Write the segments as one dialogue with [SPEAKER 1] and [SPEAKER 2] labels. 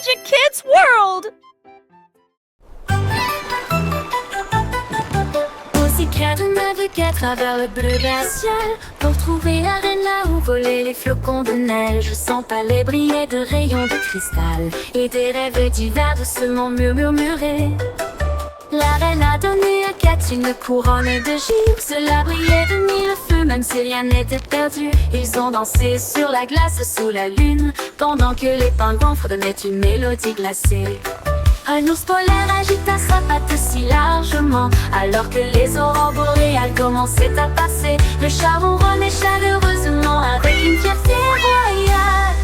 [SPEAKER 1] Magic Kids World!
[SPEAKER 2] Aussi près de naviguer à travers le bleu glacial pour trouver la reine là où volaient les flocons de neige. Sans palais briller de rayons de cristal et des rêves divers doucement murmurés. La reine a donné à Kat une couronne de givre. Cela brillait de mille feux, même si rien n'était perdu. Ils ont dansé sur la glace sous la lune, pendant que les pingouins fredonnaient une mélodie glacée. Un ours polaire agita sa patte si largement, alors que les aurores boréales commençaient à passer. Le chat ronronnait chaleureusement avec une fierté royale.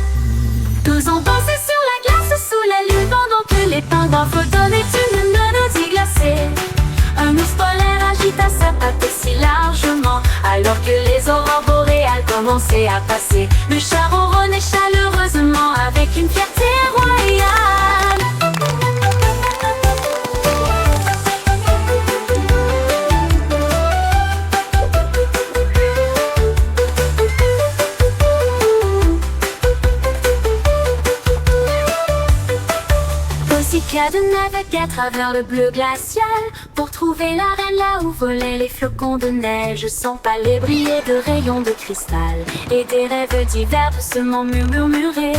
[SPEAKER 2] Tous ont dansé sur la glace sous la lune, pendant que les pingouins fredonnaient une mélodie glacée. Un ours polaire agita sa patte si largement, alors que les aurores boréales commençaient à passer. Le chat ronronnait chaleureusement avec une fierté royale. Kat naviguait à travers le bleu glacial pour trouver la reine là où volaient les flocons de neige. Son palais brillait de rayons de cristal et des rêves divers doucement murmurés.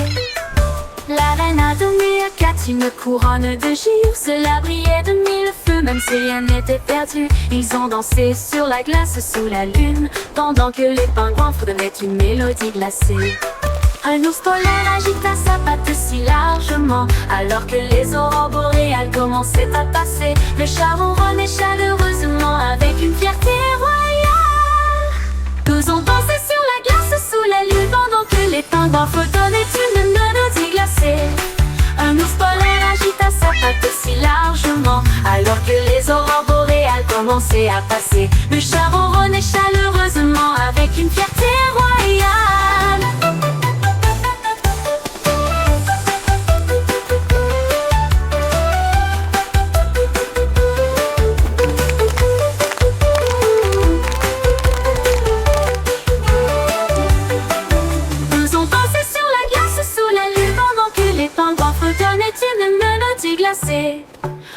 [SPEAKER 2] La reine a donné à Kat une couronne de givre. Cela brillait de mille feux, même si rien n'était perdu. Ils ont dansé sur la glace sous la lune, pendant que les pingouins fredonnaient une mélodie glacée. Un ours polaire agita sa patte si largement, alors que les aurores boréales commençaient à passer. Le chat ronronnait chaleureusement avec une fierté royale. Tous ont dansé sur la glace sous la lune, pendant que les pingouins fredonnaient une mélodie glacée. Un ours polaire agita sa patte si largement, alors que les aurores boréales commençaient à passer. Le chat ronronnait chaleureusement avec une fierté royale.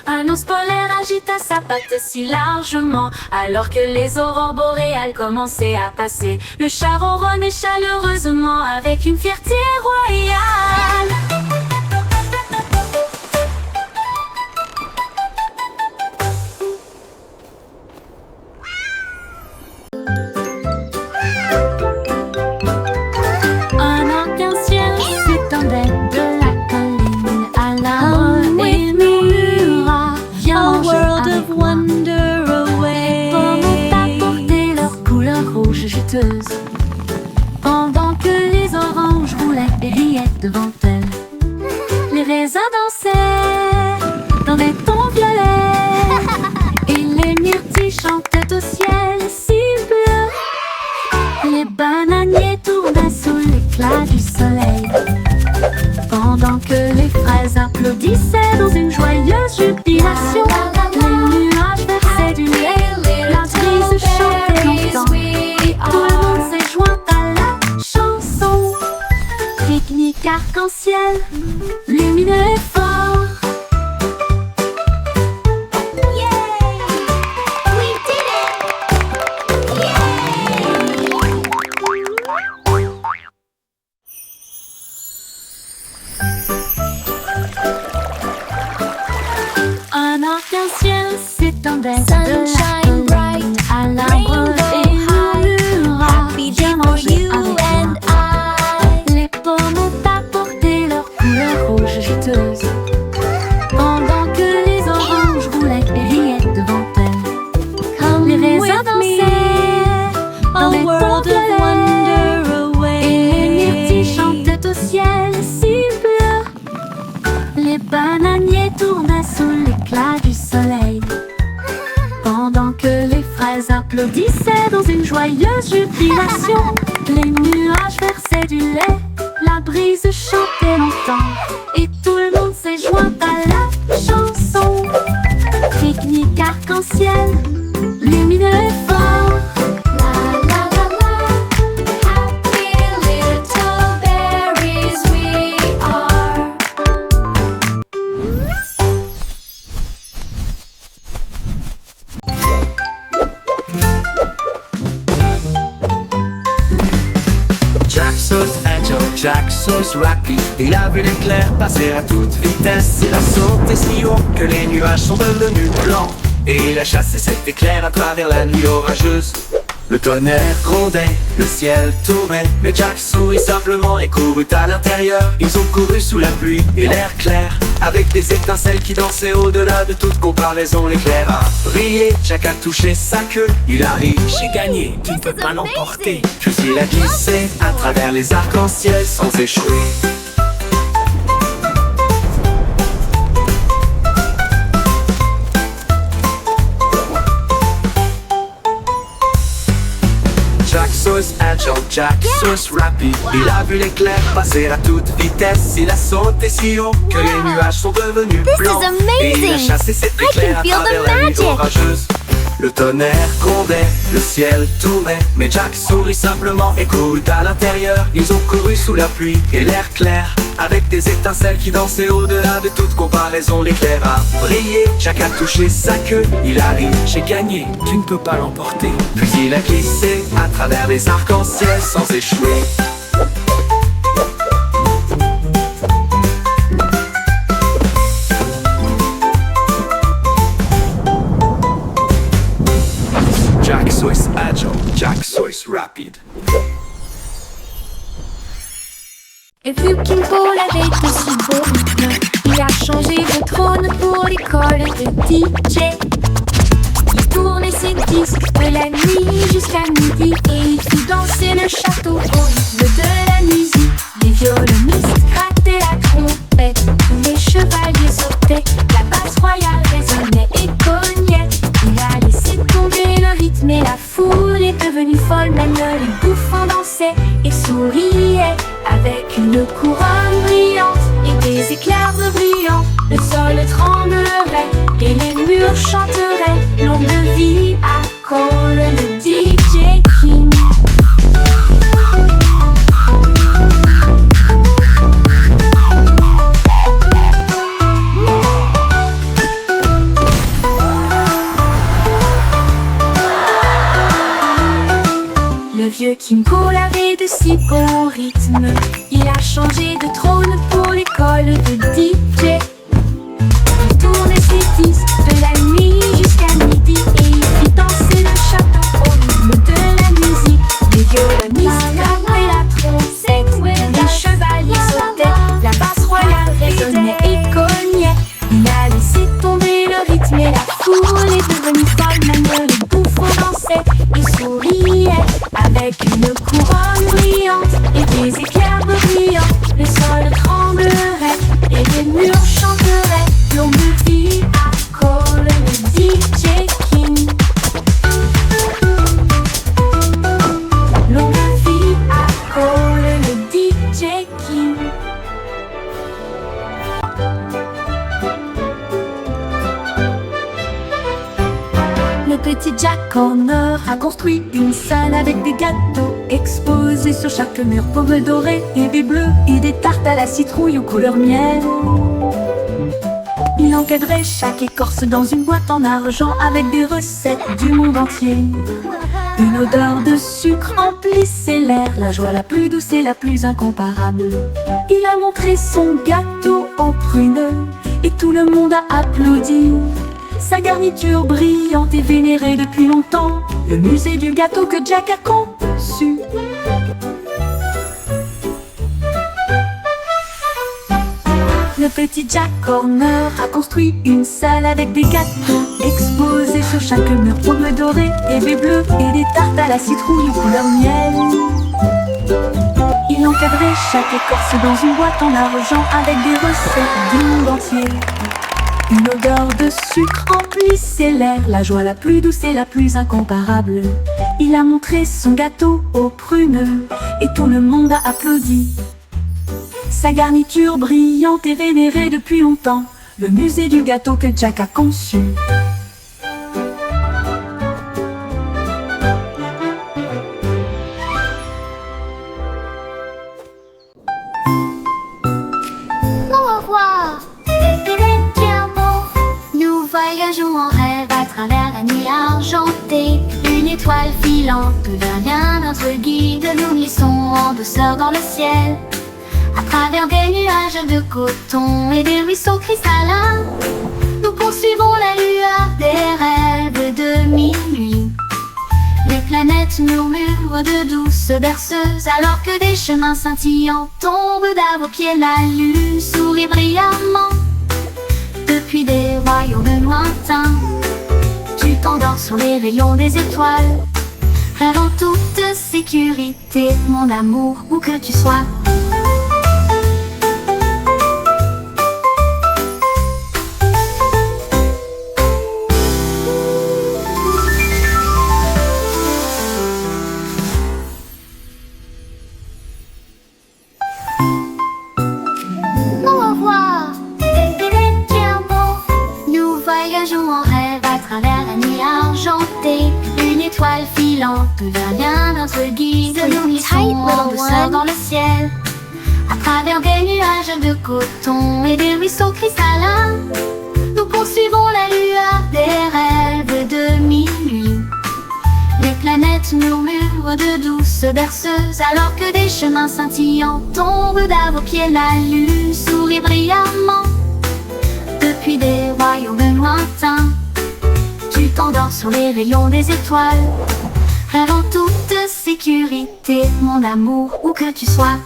[SPEAKER 2] Un ours polaire agita sa patte si largement, alors que les aurores boréales commençaient à passer. Le chat ronronnait chaleureusement avec une fierté royale. Un arc-en-ciel s'étendait de la colline à la
[SPEAKER 1] A world of wonder away.
[SPEAKER 2] Les pommes ont apporté leur couleur rouge juteuse, pendant que les oranges roulaient et riaient devant elles. Les raisins dansaient dans des tons violets, et les myrtilles chantaient au ciel si bleu. Les bananiers tournaient sous l'éclat du soleil, pendant que les fraises applaudissaient dans une joyeuse jubilation. Les nuages versaient du lait, la brise chantait longtemps, et tout le monde s'est joint à la chanson. Pique-nique arc-en-ciel, lumineux et fort. Un arc-en-ciel s'étendait
[SPEAKER 3] Sunshine bright,
[SPEAKER 2] à l'arbre et murmura
[SPEAKER 3] happy day
[SPEAKER 2] viens
[SPEAKER 3] for
[SPEAKER 2] manger
[SPEAKER 3] you
[SPEAKER 2] avec
[SPEAKER 3] and
[SPEAKER 2] moi.
[SPEAKER 3] I.
[SPEAKER 2] Les pommes ont apporté leur couleur rouge juteuse, pendant que les oranges roulaient et riaient devant elles.
[SPEAKER 1] Come
[SPEAKER 2] Les raisins
[SPEAKER 1] with me,
[SPEAKER 2] dansaient dans
[SPEAKER 1] a
[SPEAKER 2] des
[SPEAKER 1] world
[SPEAKER 2] tons
[SPEAKER 1] of
[SPEAKER 2] violets,
[SPEAKER 1] wonder away.
[SPEAKER 2] et les myrtilles chantaient au ciel si bleu. Les bananiers tournaient sous l'éclat du soleil, pendant que les fraises applaudissaient dans une joyeuse jubilation. Les nuages versaient du lait, la brise chantait longtemps, et tout le monde s'est joint à la chanson. Pique-nique arc-en-ciel, lumineux et fort.
[SPEAKER 3] La la la la, happy little berries we are.
[SPEAKER 4] agile, Jack Sauce rapide. Il a vu l'éclair passer à toute vitesse. Il a sauté si haut que les nuages sont devenus blancs. Et il a chassé cet éclair à travers la nuit orageuse. Le tonnerre grondait, le ciel tournait, mais Jack sourit simplement et courut à l'intérieur. Ils ont couru sous la pluie et l'air clair, avec des étincelles qui dansaient au-delà de toute comparaison. L'éclair a brillé, Jack a touché sa queue. Il a ri, j'ai gagné, tu ne peux pas l'emporter. Puis il a glissé à travers les arcs-en-ciel sans échouer. Jack Sauce agile, Jack Sauce rapide. Il a vu l'éclair passer à toute vitesse. Il a sauté si haut que les nuages sont devenus blancs. Et il a chassé cet éclair à travers la nuit orageuse. Le tonnerre grondait, le ciel tournait, mais Jack sourit simplement et courut à l'intérieur. Ils ont couru sous la pluie et l'air clair, avec des étincelles qui dansaient au-delà de toute comparaison. L'éclair a brillé, Jack a touché sa queue. Il a ri, j'ai gagné, tu ne peux pas l'emporter. Puis il a glissé à travers les arcs-en-ciel sans échouer. Jack Sauce agile, Jack Sauce rapide.
[SPEAKER 2] Et vu King Paul avait de si beau rythme, il a changé de trône pour l'école de DJ. Il tournait ses disques de la nuit jusqu'à midi et il fit danser le château au rythme de la musique. Les violonistes grattaient la trompette, les chevaliers sautaient, la basse royale résonnait et cognait. Il a laissé tomber le rythme et la foule est devenue folle. Même les bouffons dansaient et souriaient avec une couronne brillante et des éclairs brillants. Le sol tremblerait et les murs chanteraient longue vie à Cole, le DJ King. Le vieux King Cole avait de si bons rythmes. Il a changé de trône pour l'école de DJ. Il tournait ses disques de la nuit jusqu'à midi et il fit danser le château au rythme de la musique. Les violonistes grattaient la trompette, les chevaliers sautaient, la basse royale résonnait et cognait. Il a laissé tomber le rythme et la foule est devenue folle. Même les bouffons dansaient et souriaient avec une couronne brillante et des éclairs brillants. Le sol tremblerait et les murs chanteraient longue vie à Cole, le DJ King. Longue vie à Cole, le DJ King. Le petit Jack Horner a construit une salle avec des gâteaux exposés sur chaque mur, pommes dorées et baies bleues et des tartes à la citrouille aux couleurs miel. Il encadrait chaque écorce dans une boîte en argent avec des recettes du monde entier. Une odeur de sucre emplissait l'air, la joie la plus douce et la plus incomparable. Il a montré son gâteau aux prunes et tout le monde a applaudi. Sa garniture brillante et vénérée depuis longtemps, le musée du gâteau que Jack a conçu. Le petit Jack Horner a construit une salle avec des gâteaux exposés sur chaque mur, pommes dorées et baies bleues et des tartes à la citrouille aux couleurs miel. Il encadrait chaque écorce dans une boîte en argent avec des recettes du monde entier. Une odeur de sucre emplissait l'air, la joie la plus douce et la plus incomparable. Il a montré son gâteau aux prunes et tout le monde a applaudi. Sa garniture brillante et vénérée depuis longtemps, le musée du gâteau que Jack a conçu.
[SPEAKER 3] Au revoir. Nous voyageons en rêve à travers la nuit argentée. Une
[SPEAKER 2] étoile filante devient notre guide. Nous glissons en douceur dans le ciel, à travers des nuages de coton et des ruisseaux cristallins. Nous poursuivons la lueur des rêves de minuit. Les planètes murmurent de douces berceuses, alors que des chemins scintillants tombent à vos pieds. La lune sourit brillamment depuis des royaumes lointains. Tu t'endors sur les rayons des étoiles, rêve en toute sécurité, mon amour, où que tu sois.
[SPEAKER 3] Au revoir.
[SPEAKER 2] Nous voyageons en rêve à travers la nuit argentée. Une étoile filante devient notre guide. Nous glissons en douceur dans le ciel, à travers des nuages de coton et des ruisseaux cristallins. Nous poursuivons la lueur des rêves de minuit. Les planètes murmurent de douces berceuses, alors que des chemins scintillants tombent à vos pieds. La lune sourit brillamment depuis des royaumes lointains. Tu t'endors sur les rayons des étoiles, rêve en toute sécurité, mon amour, où que tu sois.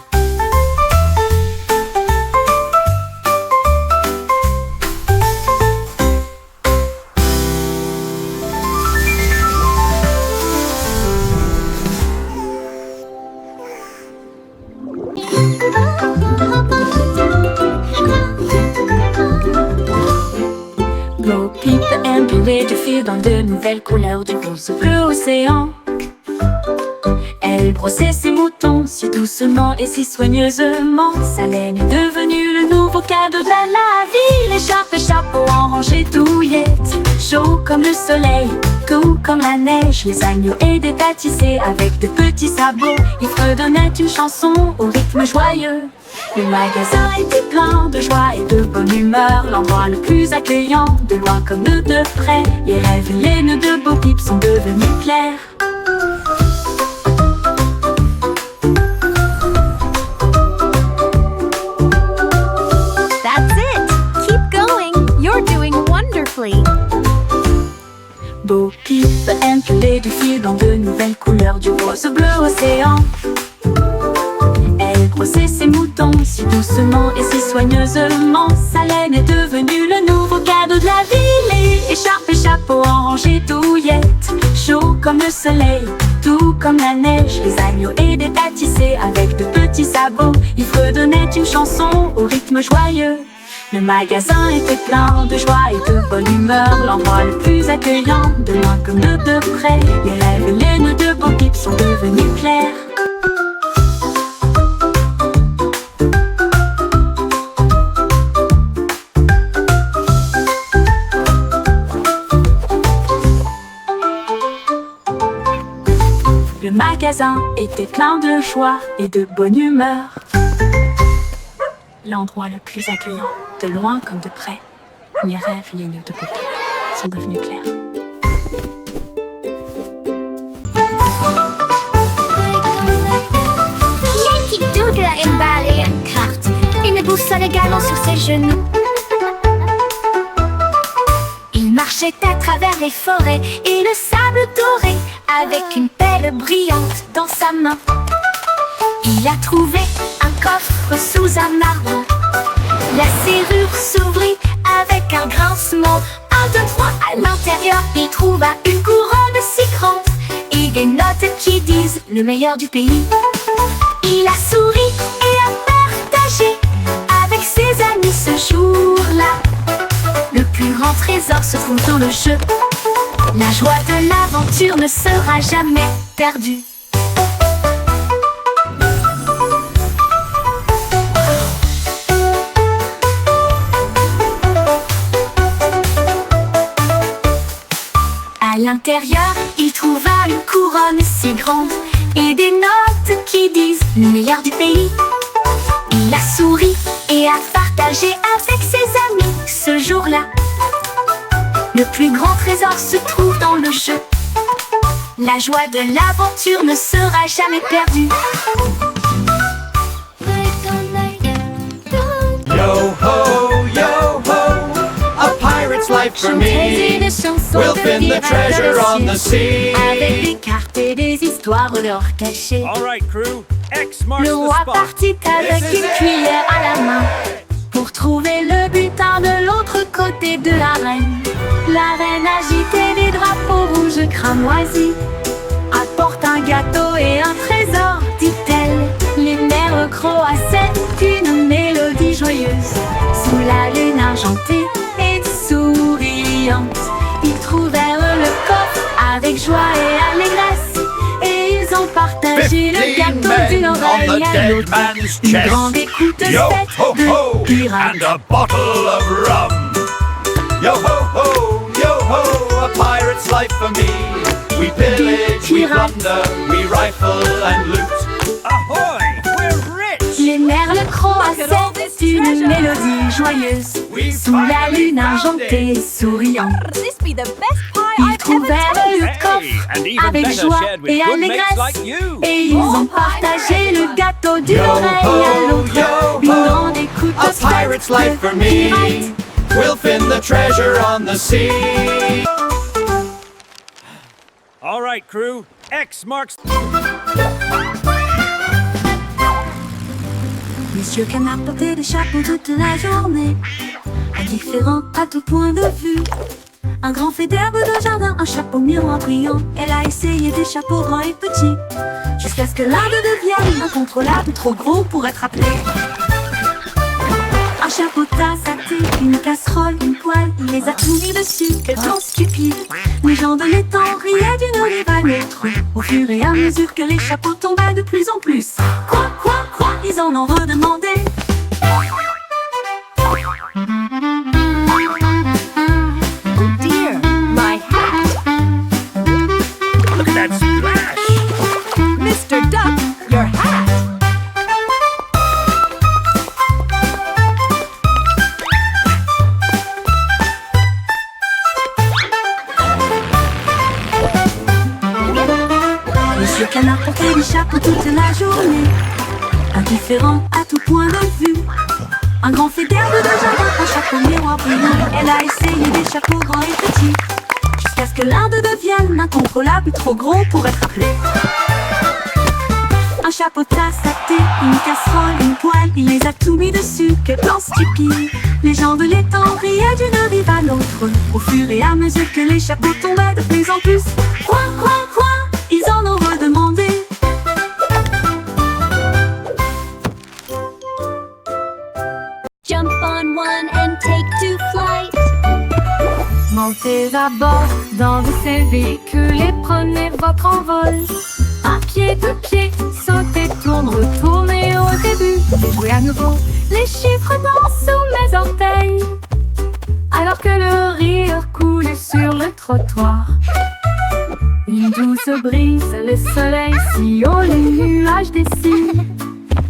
[SPEAKER 5] Bo Peep imprimé de fil dans de nouvelles couleurs du rose bleu océan. Elle brossait ses moutons si doucement et si soigneusement. Sa laine est devenue le nouveau cadeau de la vie. L'écharpe et chapeau en rangée douillette, chaud comme le soleil, doux comme la neige. Les agneaux et des pâtissés avec de petits sabots, ils fredonnaient une chanson au rythme joyeux. Le magasin était plein de joie et de bonne humeur, l'endroit le plus accueillant, de loin comme de près. Les rêves et les nœuds de Bo Peep sont devenus clairs.
[SPEAKER 1] That's it! Keep going! You're doing wonderfully!
[SPEAKER 5] Bo Peep imprimé du fil dans de nouvelles couleurs du rose bleu océan. Elle brossait ses moutons si doucement et si soigneusement. Sa laine est devenue le nouveau cadeau de la ville. Écharpe et chapeau en rangée douillette, chaud comme le soleil, doux comme la neige. Les agneaux et des pâtissés avec de petits sabots, ils fredonnaient une chanson au rythme joyeux. Le magasin était plein de joie et de bonne humeur, l'endroit le plus accueillant, de loin comme de près. Les rêves et les nœuds de Bo Peep sont devenus clairs. Le magasin était plein de joie et de bonne humeur, l'endroit le plus accueillant, de loin comme de près. Les rêves et les nœuds de Bo Peep sont devenus clairs.
[SPEAKER 3] Yankee Doodle a une balle et une carte, une boussole également sur ses genoux.
[SPEAKER 2] Il marchait à travers les forêts et le sable doré, avec une pelle brillante dans sa main. Il a trouvé un coffre sous un arbre. La serrure s'ouvrit avec un grincement. 1, 2, 3, à l'intérieur, il trouva une couronne si grande et des notes qui disent le meilleur du pays. Il a souri et a partagé avec ses amis ce jour-là. Le plus grand trésor se trouve dans le jeu. La joie de l'aventure ne sera jamais perdue. À l'intérieur, il trouva une couronne si grande et des notes qui disent le meilleur du pays. Il a souri et a partagé avec ses amis ce jour-là. Le plus grand trésor se trouve dans le jeu. La joie de l'aventure ne sera jamais perdue.
[SPEAKER 4] Yo ho, a pirate's life for
[SPEAKER 2] Chantez
[SPEAKER 4] me.
[SPEAKER 2] des chansons
[SPEAKER 4] We'll
[SPEAKER 2] de
[SPEAKER 4] fin the
[SPEAKER 2] pirates
[SPEAKER 4] treasure on the sea.
[SPEAKER 2] avec des cartes et des histoires leur cachées.
[SPEAKER 6] All right, crew. X marks
[SPEAKER 2] Le
[SPEAKER 6] the
[SPEAKER 2] roi
[SPEAKER 6] spot.
[SPEAKER 2] partit avec
[SPEAKER 4] This is
[SPEAKER 2] une
[SPEAKER 4] it.
[SPEAKER 2] cuillère à la main pour trouver le butin de l'autre côté de la reine. La reine agitait des drapeaux rouges cramoisis. Apporte un gâteau et un trésor, dit-elle. Les mères croassaient une mélodie joyeuse. Sous la lune argentée et souriante, ils trouvèrent le coffre avec joie et allégresse. Et ils ont partagé le
[SPEAKER 4] 15
[SPEAKER 2] gâteau
[SPEAKER 4] men
[SPEAKER 2] d'une
[SPEAKER 4] on
[SPEAKER 2] oreille
[SPEAKER 4] the
[SPEAKER 2] à
[SPEAKER 4] dead
[SPEAKER 2] l'autre.
[SPEAKER 4] man's
[SPEAKER 2] Une
[SPEAKER 4] chest.
[SPEAKER 2] grande écoute
[SPEAKER 4] Yo ho
[SPEAKER 2] faite
[SPEAKER 4] ho,
[SPEAKER 2] de pirates.
[SPEAKER 4] and a bottle of rum. Yo ho, a pirate's life for me. We pillage, we plunder, we rifle and loot.
[SPEAKER 6] Ahoy! We're rich!
[SPEAKER 2] Les merles croassaient une mélodie joyeuse. Sous la lune argentée et souriante,
[SPEAKER 1] This be the best pie
[SPEAKER 2] ils
[SPEAKER 1] I've ever
[SPEAKER 2] trouvèrent
[SPEAKER 1] tasted.
[SPEAKER 2] le
[SPEAKER 6] Hey,
[SPEAKER 2] coffre
[SPEAKER 6] and even
[SPEAKER 2] avec
[SPEAKER 6] better
[SPEAKER 2] joie
[SPEAKER 6] shared with
[SPEAKER 2] et
[SPEAKER 6] good mates
[SPEAKER 2] allégresse.
[SPEAKER 6] like you.
[SPEAKER 2] Et ils ont partagé le gâteau d'une
[SPEAKER 4] Yo
[SPEAKER 2] oreille à
[SPEAKER 4] ho,
[SPEAKER 2] l'autre.
[SPEAKER 4] yo
[SPEAKER 2] Une
[SPEAKER 4] ho,
[SPEAKER 2] grande écoute
[SPEAKER 4] a pirate's life for me.
[SPEAKER 2] pirates.
[SPEAKER 4] We'll fin the treasure on the sea.
[SPEAKER 6] All right, crew. X marks.
[SPEAKER 2] Monsieur Canard portait des chapeaux toute la journée, indifférent à tout point de vue. Un grand fait d'herbe de jardin, un chapeau miroir brillant. Elle a essayé des chapeaux grands et petits, jusqu'à ce que l'un d'eux devienne incontrôlable, trop gros pour être appelé. Un chapeau tasse à thé, une casserole, une poêle, il les a tous mis dessus. Quel plan stupide! Les gens de l'étang riaient d'une rive à l'autre, au fur et à mesure que les chapeaux tombaient de plus en plus. Quoi, ils en ont redemandé.
[SPEAKER 1] Oh dear, my hat.
[SPEAKER 6] Look at that splash!
[SPEAKER 1] Mr. Duck, your hat.
[SPEAKER 2] Monsieur Canard portait des chapeaux toute la journée, indifférent à tout point de vue. Un grand fait d'herbe de jardin, un chapeau miroir brillant. Elle a essayé des chapeaux grands et petits, jusqu'à ce que l'un d'eux devienne incontrôlable, trop gros pour être appelé. Un chapeau tasse à thé, une casserole, une poêle, il les a tout mis dessus. Quel plan stupide! Les gens de l'étang riaient d'une rive à l'autre, au fur et à mesure que les chapeaux tombaient de plus en plus. Quoi, ils en ont redemandé.
[SPEAKER 3] Jump on one and take to flight.
[SPEAKER 5] Montez à bord dans de ces véhicules et prenez votre envol. Un pied, deux pieds, sautez, tourne, retournez au début. Et jouez à nouveau, les chiffres dansent sous mes orteils. Alors que le rire coule sur le trottoir. Une douce brise, le soleil si haut, les nuages dessinent.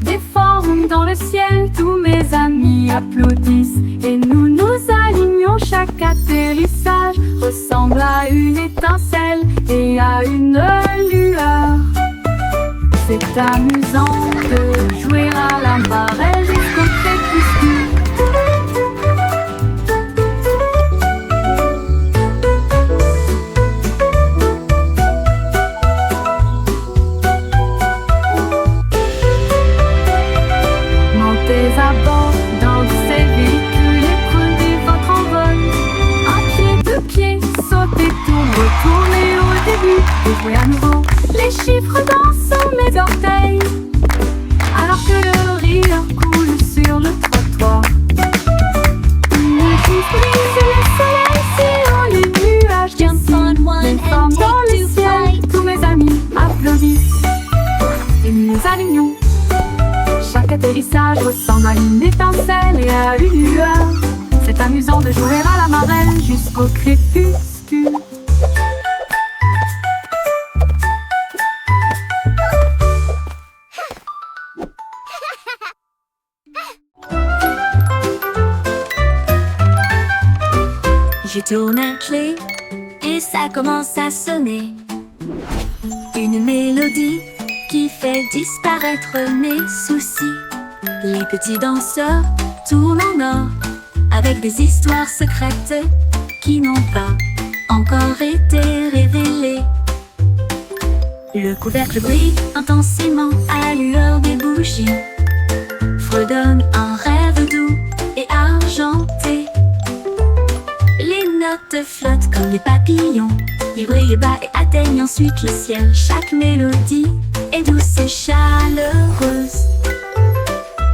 [SPEAKER 5] Des formes dans le ciel, tous mes amis applaudissent. Et nous nous alignons, chaque atterrissage ressemble à une étincelle et à une lueur. C'est amusant de jouer à la marelle jusqu'au crépuscule. Montez à bord dans ces véhicules et prenez votre envol. Un pied, deux pieds, sautez, tourne, retournez au début. Et jouez à nouveau, les chiffres dansent sous mes orteils. Alors que le rire coule sur le trottoir. Une douce brise, le soleil si haut, les nuages dessinent. Des formes dans le ciel, tous mes amis applaudissent. Et nous nous alignons. Chaque atterrissage ressemble à une étincelle et à une lueur. C'est amusant de jouer à la marelle jusqu'au crépuscule.
[SPEAKER 2] Je tourne un clé et ça commence à sonner. Une mélodie qui fait disparaître mes soucis. Les petits danseurs tournent en or avec des histoires secrètes qui n'ont pas encore été révélées. Le couvercle brille intensément à la lueur des bougies, fredonne un rêve doux et argenté. Les notes flottent comme des papillons, ils brillent bas et atteignent ensuite le ciel. Chaque mélodie est douce et chaleureuse,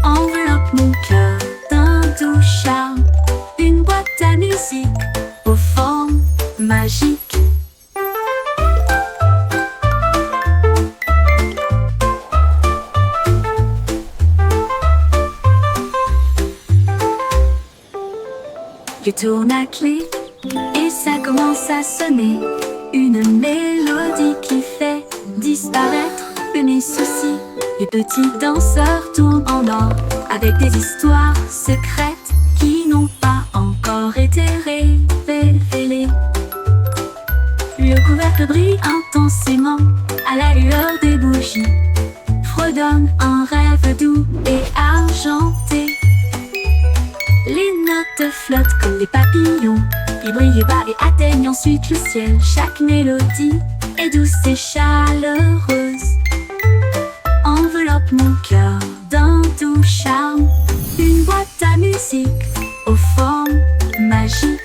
[SPEAKER 2] enveloppe mon cœur d'un doux charme. Une boîte à musique aux formes magiques. Je tourne à clé et ça commence à sonner. Une mélodie qui fait disparaître mes soucis. Les petits danseurs tournent en or avec des histoires secrètes qui n'ont pas encore été révélées. Le couvercle brille intensément à la lueur des bougies, fredonne un rêve doux et argenté. Les notes flottent comme des papillons, ils brillent bas et atteignent ensuite le ciel. Chaque mélodie est douce et chaleureuse, enveloppe mon cœur d'un doux charme. Une boîte à musique aux formes magiques.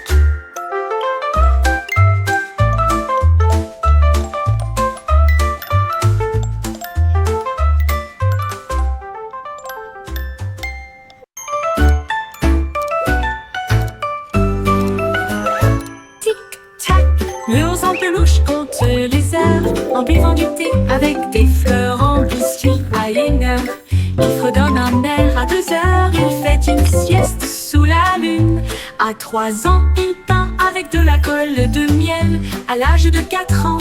[SPEAKER 5] L'ours en peluche compte les heures en buvant du thé avec des fleurs en biscuit à 1 heure. Il fredonne un air à 2 heures, il fait une sieste sous la lune. À 3 ans, il peint avec de la colle de miel. À l'âge de 4 ans,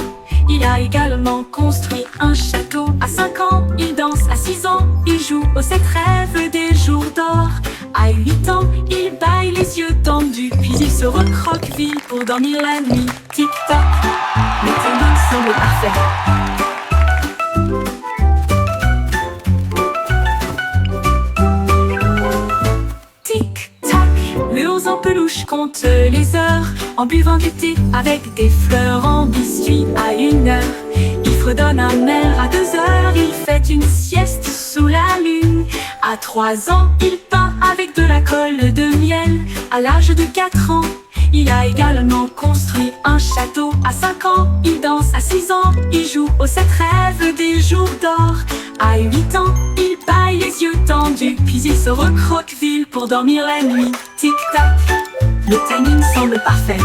[SPEAKER 5] il a également construit un château. À 5 ans, il danse. À 6 ans, il joue aux 7 rêves des jours d'or. À 8 ans, il baille les yeux tendus, puis il se recroqueville pour dormir la nuit. Tic-tac, le timing semble parfait. Tic-tac, l'ours en peluche compte les heures en buvant du thé avec des fleurs en biscuit à 1 heure. Il fredonne un air à 2 heures, il fait une sieste sous la lune. À 3 ans, il peint avec de la colle de miel. À l'âge de 4 ans, il a également construit un château. À 5 ans, il danse. À 6 ans, il joue aux 7 rêves des jours d'or. À 8 ans, il baille les yeux tendus, puis il se recroqueville pour dormir la nuit. Tic-tac, le timing semble parfait.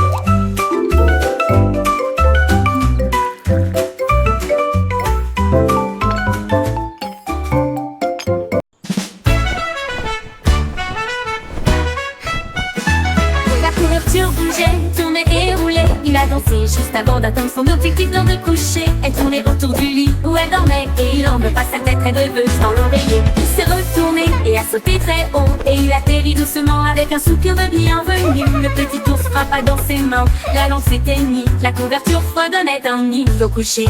[SPEAKER 2] Tournait et roulait, il a dansé juste avant d'atteindre son objectif lors de coucher. Elle tournait autour du lit où elle dormait et il enleva pas sa tête très rêveuse dans l'oreiller. Il s'est retourné et a sauté très haut et il atterrit doucement avec un soupir de bienvenue. Le petit ours frappa dans ses mains, la lampe s'éteignit, la couverture fredonnait un nid au coucher.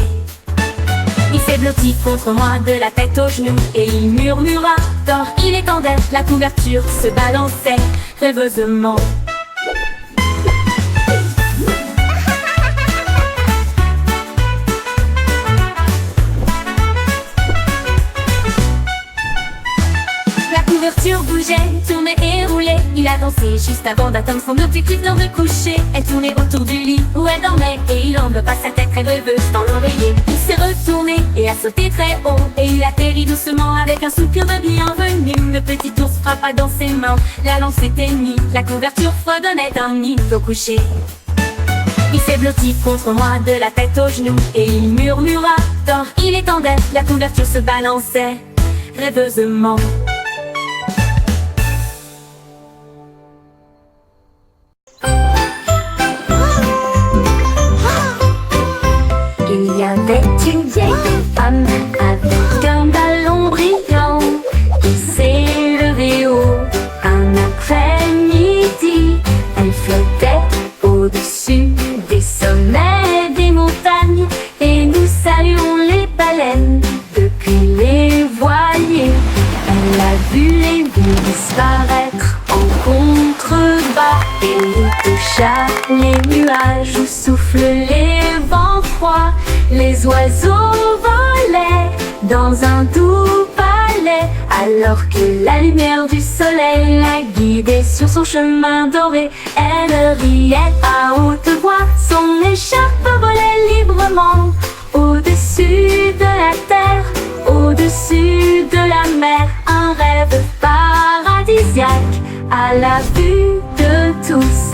[SPEAKER 2] Il s'est blotti contre moi de la tête aux genoux et il murmura d'or, il étendait, la couverture se balançait rêveusement. La couverture bougeait, tournait et roulait. Il a dansé juste avant d'atteindre son objectif lors de coucher. Elle tournait autour du lit où elle dormait et il enleva sa tête très rêveuse dans l'oreiller. Il s'est retourné et a sauté très haut et il atterrit doucement avec un soupir de bienvenue. Le petit ours frappa dans ses mains, la lampe s'éteignit, la couverture fredonnait un nid au coucher. Il s'est blotti contre moi de la tête aux genoux et il murmura d'or, il étendait, la couverture se balançait rêveusement. Il y avait une vieille femme avec un ballon brillant. Il s'est levé haut un après-midi. Elle flottait au-dessus des sommets des montagnes et nous saluons les disparaître en contrebas. Et il toucha les nuages où soufflent les vents froids. Les oiseaux volaient dans un doux palais, alors que la lumière du soleil la guidait sur son chemin doré. Elle riait à haute voix, son écharpe volait librement au-dessus de la terre, au-dessus de la mer. Un rêve paradisiaque à la vue de tous.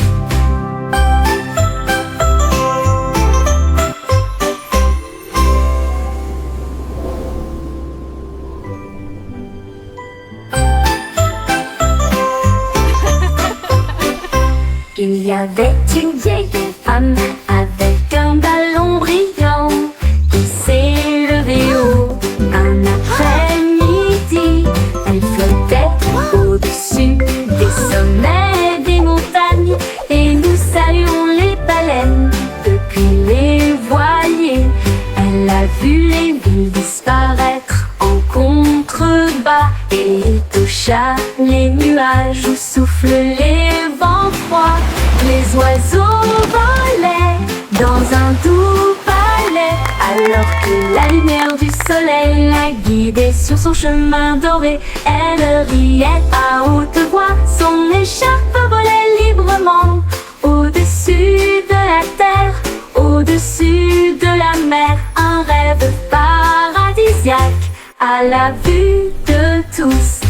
[SPEAKER 2] Il y avait une vieille femme avec un ballon brillant qui s'est levée haut un après-midi. Elle flottait au-dessus des sommets des montagnes et nous saluons les baleines depuis les voiliers. Elle a vu les villes disparaître en contrebas et il toucha les nuages où soufflent les vents froids. Les oiseaux volaient dans un doux palais, alors que la lumière du soleil la guidait sur son chemin doré. Elle riait à haute voix, son écharpe volait librement au-dessus de la terre, au-dessus de la mer. Un rêve paradisiaque à la vue de tous.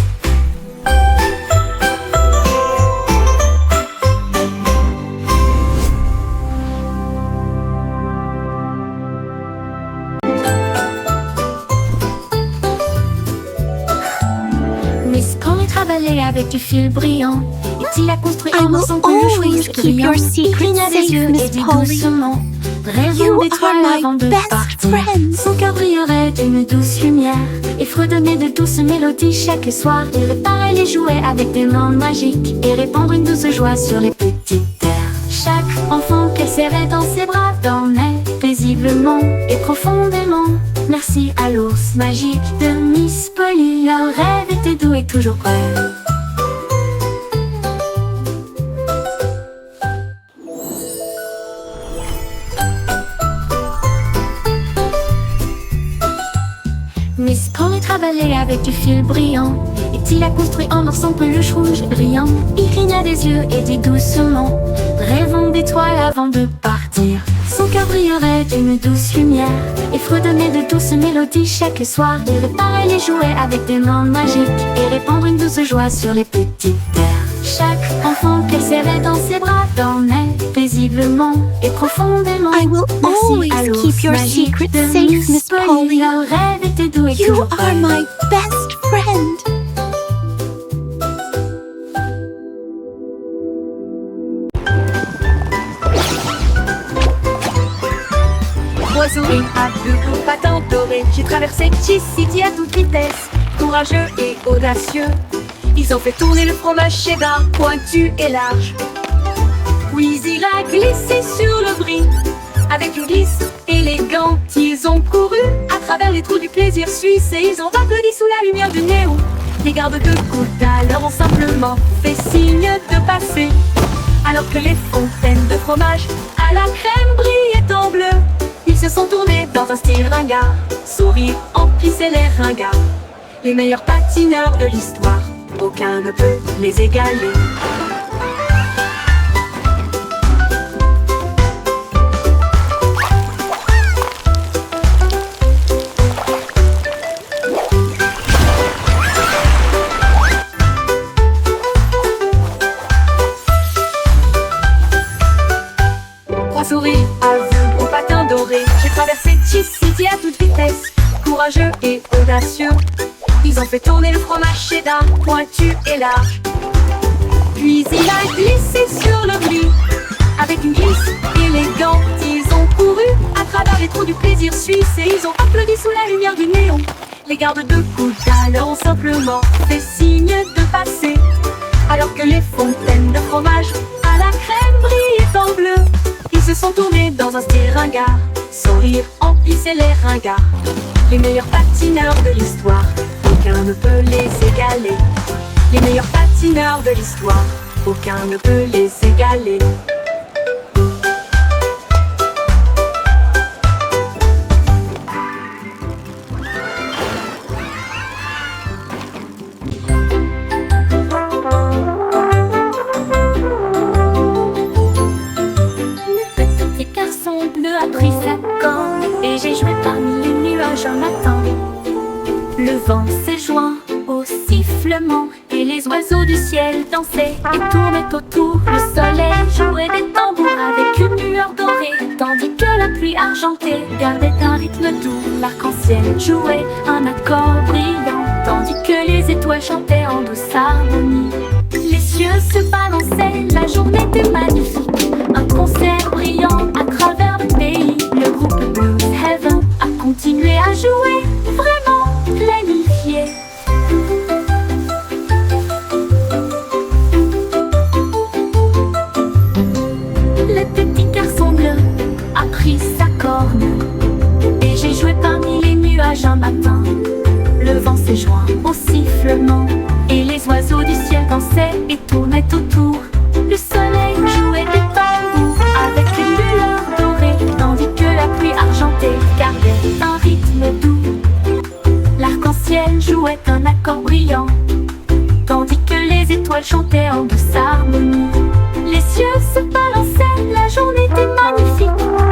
[SPEAKER 2] Miss Polly travaillait avec du fil brillant et il a construit
[SPEAKER 1] I
[SPEAKER 2] un
[SPEAKER 1] will
[SPEAKER 2] ensemble de
[SPEAKER 1] always
[SPEAKER 2] choses
[SPEAKER 1] keep
[SPEAKER 2] brillantes.
[SPEAKER 1] your
[SPEAKER 2] Il cligna
[SPEAKER 1] secret
[SPEAKER 2] des yeux
[SPEAKER 1] safe,
[SPEAKER 2] et dit
[SPEAKER 1] Miss Polly.
[SPEAKER 2] doucement: rêvons
[SPEAKER 1] You
[SPEAKER 2] d'étoiles
[SPEAKER 1] are my
[SPEAKER 2] avant de
[SPEAKER 1] best
[SPEAKER 2] partir.
[SPEAKER 1] friend.
[SPEAKER 2] Son cœur brillerait d'une douce lumière et fredonnait de douces mélodies chaque soir. Il réparait les jouets avec des mains magiques et répandre une douce joie sur les petites terres. Chaque enfant qu'elle serrait dans ses bras dormait paisiblement et profondément. Merci à l'ours magique de Miss Polly. Leur rêve était doux et toujours prêt. Miss Polly travaillait avec du fil brillant et il a construit en morceaux peluche rouge brillant. Il cligna des yeux et dit doucement: rêvons d'étoiles avant de partir. Son cœur brillerait d'une douce lumière et fredonnait de douces mélodies chaque soir. Il réparait les jouets avec des mains magiques et répandre une douce joie sur les petites terres. Chaque enfant qu'elle serrait dans ses bras dormait paisiblement et profondément.
[SPEAKER 1] I will always
[SPEAKER 2] Merci à l'ours
[SPEAKER 1] keep your
[SPEAKER 2] magique
[SPEAKER 1] secret
[SPEAKER 2] de
[SPEAKER 1] safe, Miss Polly.
[SPEAKER 2] Leur rêve était doux et
[SPEAKER 1] You
[SPEAKER 2] toujours
[SPEAKER 1] are
[SPEAKER 2] prêt.
[SPEAKER 1] my best friend.
[SPEAKER 7] Oiseau et à deux gros patins dorés, j'ai traversé Cheez-City à toute vitesse. Courageux et audacieux, ils ont fait tourner le fromage cheddar pointu et large. Puis il a glissé sur le brie. Avec une glisse élégante, ils ont couru à travers les trous du plaisir suisse et ils ont applaudi sous la lumière du néon. Les gardes de côte alors ont simplement fait signe de passer, alors que les fontaines de fromage à la crème brillaient en bleu. Ils se sont tournés dans un style ringard, sourire emplissait les ringards. Les meilleurs patineurs de l'histoire, aucun ne peut les égaler. Trois souris aveugles aux patins dorés, j'ai traversé Cheez-City à toute vitesse. Courageux et audacieux, ils ont fait tourner le fromage cheddar pointu et large. Puis il a glissé sur le brie. Avec une glisse élégante, ils ont couru à travers les trous du plaisir suisse et ils ont applaudi sous la lumière du néon. Les gardes de côte alors ont simplement fait signe de passer, alors que les fontaines de fromage à la crème brillaient en bleu. Ils se sont tournés dans un style ringard, sourire emplissait les ringards. Les meilleurs patineurs de l'histoire, aucun ne peut les égaler. Les meilleurs patineurs patineurs de l'histoire, aucun ne peut les égaler.
[SPEAKER 2] A pris sa corne et j'ai joué parmi les nuages un matin. Le vent s'est joint au sifflement et les oiseaux du ciel dansaient et tournaient autour. Le soleil jouait des tambours avec une lueur dorée, tandis que la pluie argentée gardait un rythme doux. L'arc-en-ciel jouait un accord brillant, tandis que les étoiles chantaient en douce harmonie. Les cieux se balançaient, la journée était magnifique. Un concert brillant à travers le pays. Le groupe Blues Heaven a continué à jouer, vraiment planifié. Le petit garçon bleu a pris sa corne et j'ai joué parmi les nuages un matin. Le vent s'est joint au sifflement et les oiseaux du ciel dansaient et tournaient autour. Le soleil jouait des tambours avec une lueur dorée, tandis que la pluie argentée gardait un rythme doux. L'arc-en-ciel jouait un accord brillant, tandis que les étoiles chantaient en douce harmonie. Les cieux se balançaient, la journée était magnifique.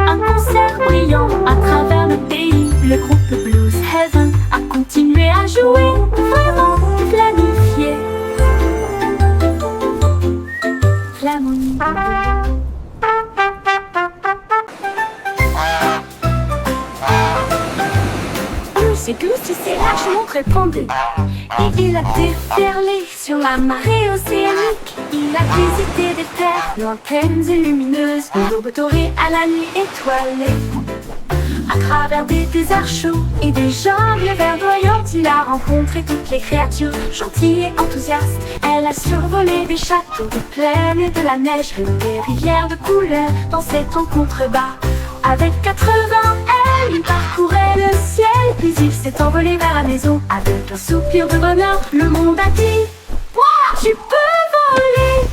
[SPEAKER 2] Un concert brillant à travers le pays. Le groupe Blues Heaven a continué à jouer, vraiment planifié. L'harmonie. Goosey Goosey s'est lâchement répandu et il a déferlé sur la marée océanique. Il a visité des terres lointaines et lumineuses, l'aube dorée à la nuit étoilée. À travers des déserts chauds et des jungles verdoyantes, il a rencontré toutes les créatures gentilles et enthousiastes. Elle a survolé des châteaux, des plaines et de la neige, des rivières de couleurs dans cette en contrebas. Avec 80 ailes, il parcourait le ciel, puis il s'est envolé vers la maison. Avec un soupir de bonheur, le monde a dit: Wow, tu peux voler!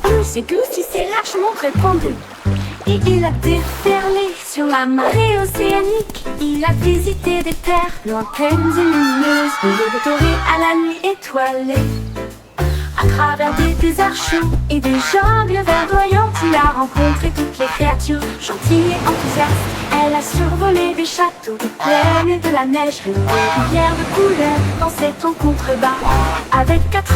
[SPEAKER 2] Goosey Goosey s'est lâchement répandu et il a déferlé sur la marée océanique. Il a visité des terres lointaines et lumineuses, l'aube dorée à la nuit étoilée. À travers des déserts chauds et des jungles verdoyantes, il a rencontré toutes les créatures gentilles et enthousiastes. Elle a survolé des châteaux, des plaines et de la neige, des rivières de couleurs dans cette en contrebas. Avec 80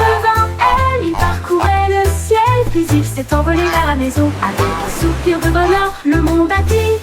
[SPEAKER 2] ailes, il parcourait le ciel, puis il s'est envolé vers la maison. Avec un soupir de bonheur, le monde a dit: